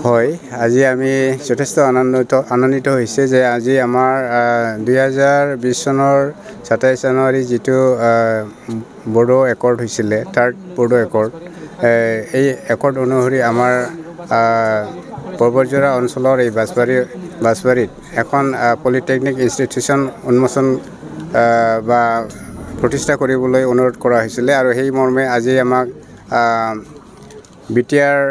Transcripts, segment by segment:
হয়, আজি আমি যথেষ্ট আনন্দিত হৈছে যে আজি আমাৰ 2020 চনৰ 27 জানুৱাৰী যিটো বড়ো একৰ্ড হৈছিলে, থাৰ্ড বড়ো একৰ্ড, এই একৰ্ড অনুসৰি আমাৰ পৰ্বতজোৰা অঞ্চলৰ এই বাঁশবাৰীত এখন পলিটেকনিক ইনষ্টিটিউশ্যন উন্মোচন বা প্ৰতিষ্ঠা কৰিবলৈ অনুৰোধ কৰা হৈছিলে। আৰু সেই মৰ্মে আজি আমাক BTR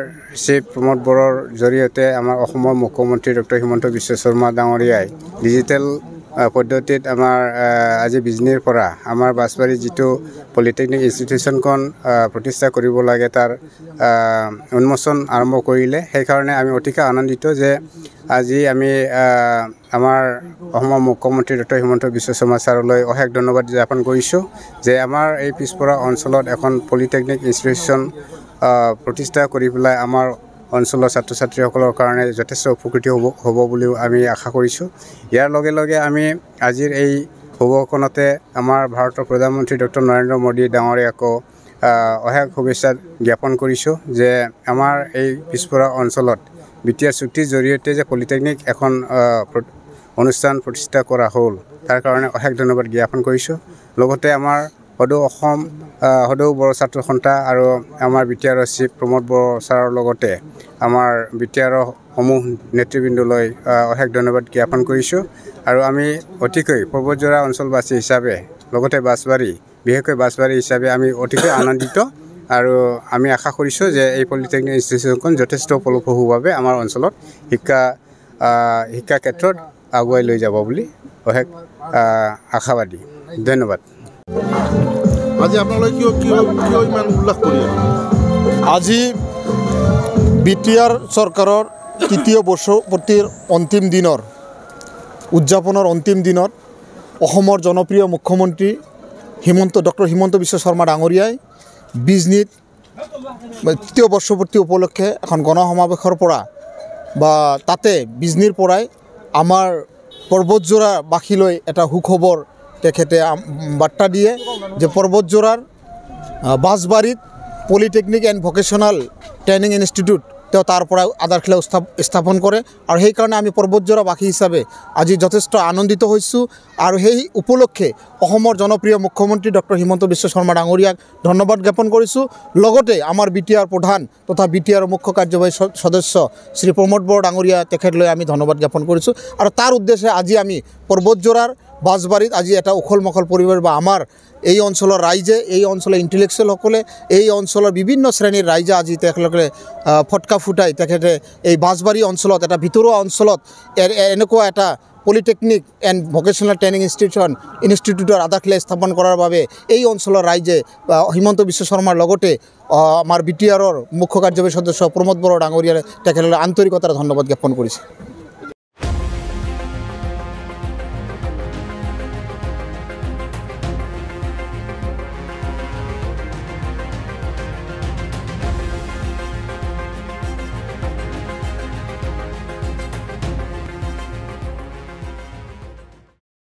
চিফ প্ৰমোদ বড়োৰ জৰিয়তে আমাৰ অসমৰ মুখ্যমন্ত্ৰী ডক্টৰ হিমন্ত বিশ্ব শৰ্মা ডাঙৰীয়াই ডিজিটেল পদ্ধতিত আমাৰ আজি বিজনীৰ পৰা আমাৰ বাঁশবাৰীত যিটো পলিটেকনিক ইনষ্টিটিউশ্যনখন প্ৰতিষ্ঠা কৰিব লাগে তাৰ উন্মোচন আৰম্ভ কৰিলে। সেইকাৰণে আমি অতিকৈ আনন্দিত যে আজি আমি আমাৰ অসমৰ মুখ্যমন্ত্ৰী ডক্টৰ হিমন্ত বিশ্ব শৰ্মা ছাৰলৈ অশেষ ধন্যবাদ জ্ঞাপন কৰিছোঁ যে আমাৰ এই পিছপৰা অঞ্চলত এখন পলিটেকনিক ইনষ্টিটিউশ্যন প্ৰতিষ্ঠা কৰি পেলাই আমাৰ অঞ্চলৰ ছাত্ৰ ছাত্ৰীসকলৰ কাৰণে যথেষ্ট উপকৃত হ'ব বুলিও আমি আশা কৰিছোঁ। ইয়াৰ লগে লগে আমি আজিৰ এই শুভকণতে আমাৰ ভাৰতৰ প্ৰধানমন্ত্ৰী ডক্টৰ নৰেন্দ্ৰ মোদী ডাঙৰীয়াকো অশেষ শুভেচ্ছা জ্ঞাপন কৰিছোঁ যে আমাৰ এই পিছপৰা অঞ্চলত BTR চুক্তিৰ জৰিয়তে যে পলিটেকনিক এখন অনুষ্ঠান প্ৰতিষ্ঠা কৰা হ'ল তাৰ কাৰণে অশেষ ধন্যবাদ জ্ঞাপন কৰিছোঁ। লগতে আমাৰ সদৌ বড়ো ছাত্ৰ সন্থা আৰু আমাৰ BTR চিফ প্ৰমোদ বড়ো ছাৰৰ লগতে আমাৰ BTR সমূহ নেতৃবৃন্দলৈ অশেষ ধন্যবাদ জ্ঞাপন কৰিছোঁ। আৰু আমি অতিকৈ পৰ্বতজোৰা অঞ্চলবাসী হিচাপে লগতে বিশেষকৈ বাঁশবাৰী হিচাপে আমি অতিকৈ আনন্দিত আৰু আমি আশা কৰিছোঁ যে এই পলিটেকনিক ইনষ্টিটিউশ্যনখন যথেষ্ট ফলপ্ৰসূভাৱে আমাৰ অঞ্চলত শিক্ষা ক্ষেত্ৰত আগুৱাই লৈ যাব বুলি অশেষ আশাবাদী। ধন্যবাদ। আজি আপোনালোকে কিয় ইমান উল্লেখ কৰি আজি BTR চৰকাৰৰ তৃতীয় বৰ্ষপূৰ্তিৰ অন্তিম দিনৰ উদযাপনৰ অন্তিম দিনত অসমৰ জনপ্ৰিয় মুখ্যমন্ত্ৰী ডক্টৰ হিমন্ত বিশ্ব শৰ্মা ডাঙৰীয়াই বিজনীত তৃতীয় বৰ্ষপূৰ্তি উপলক্ষে এখন গণসমাৱেশৰ পৰা বা তাতে বিজনীৰ পৰাই আমাৰ পৰ্বতজোৰাবাসীলৈ এটা সুখবৰ তেখেতে বাৰ্তা দিয়ে যে পৰ্বতজোৰাৰ বাঁশবাৰীত polytechnic and vocational training institute তেওঁ তাৰ পৰা আধাৰশিলা স্থাপন কৰে। আৰু সেইকাৰণে আমি পৰ্বতজোৰাবাসী হিচাপে আজি যথেষ্ট আনন্দিত হৈছোঁ। আৰু সেই উপলক্ষে অসমৰ জনপ্ৰিয় মুখ্যমন্ত্ৰী ডক্টৰ হিমন্ত বিশ্ব শৰ্মা ডাঙৰীয়াক ধন্যবাদ জ্ঞাপন কৰিছোঁ। লগতে আমাৰ BTR প্ৰধান তথা BTR মুখ্য কাৰ্যবাহী সদস্য শ্ৰী প্ৰমোদ বড়ো ডাঙৰীয়া তেখেতলৈ আমি ধন্যবাদ জ্ঞাপন কৰিছোঁ। আৰু তাৰ উদ্দেশ্যে আজি আমি পৰ্বতজোৰাৰ বাঁশবাৰীত আজি এটা উখল মাখল পৰিৱেশ বা আমাৰ এই অঞ্চলৰ ৰাইজে, এই অঞ্চলৰ ইণ্টেলেকচুৱেলসকলে, এই অঞ্চলৰ বিভিন্ন শ্ৰেণীৰ ৰাইজে আজি তেখেতলোকে ফটকা ফুটাই তেখেতে এই বাঁশবাৰী অঞ্চলত এটা ভিতৰুৱা অঞ্চলত এনেকুৱা এটা পলিটেকনিক এণ্ড ভকেশ্যনেল ট্ৰেইনিং ইনষ্টিটিউটৰ আধাৰশিলা স্থাপন কৰাৰ বাবে এই অঞ্চলৰ ৰাইজে হিমন্ত বিশ্ব শৰ্মাৰ লগতে আমাৰ BTRৰ মুখ্য কাৰ্যবাহী সদস্য প্ৰমোদ বড়ো ডাঙৰীয়াৰ তেখেতলৈ আন্তৰিকতাৰে ধন্যবাদ জ্ঞাপন কৰিছে।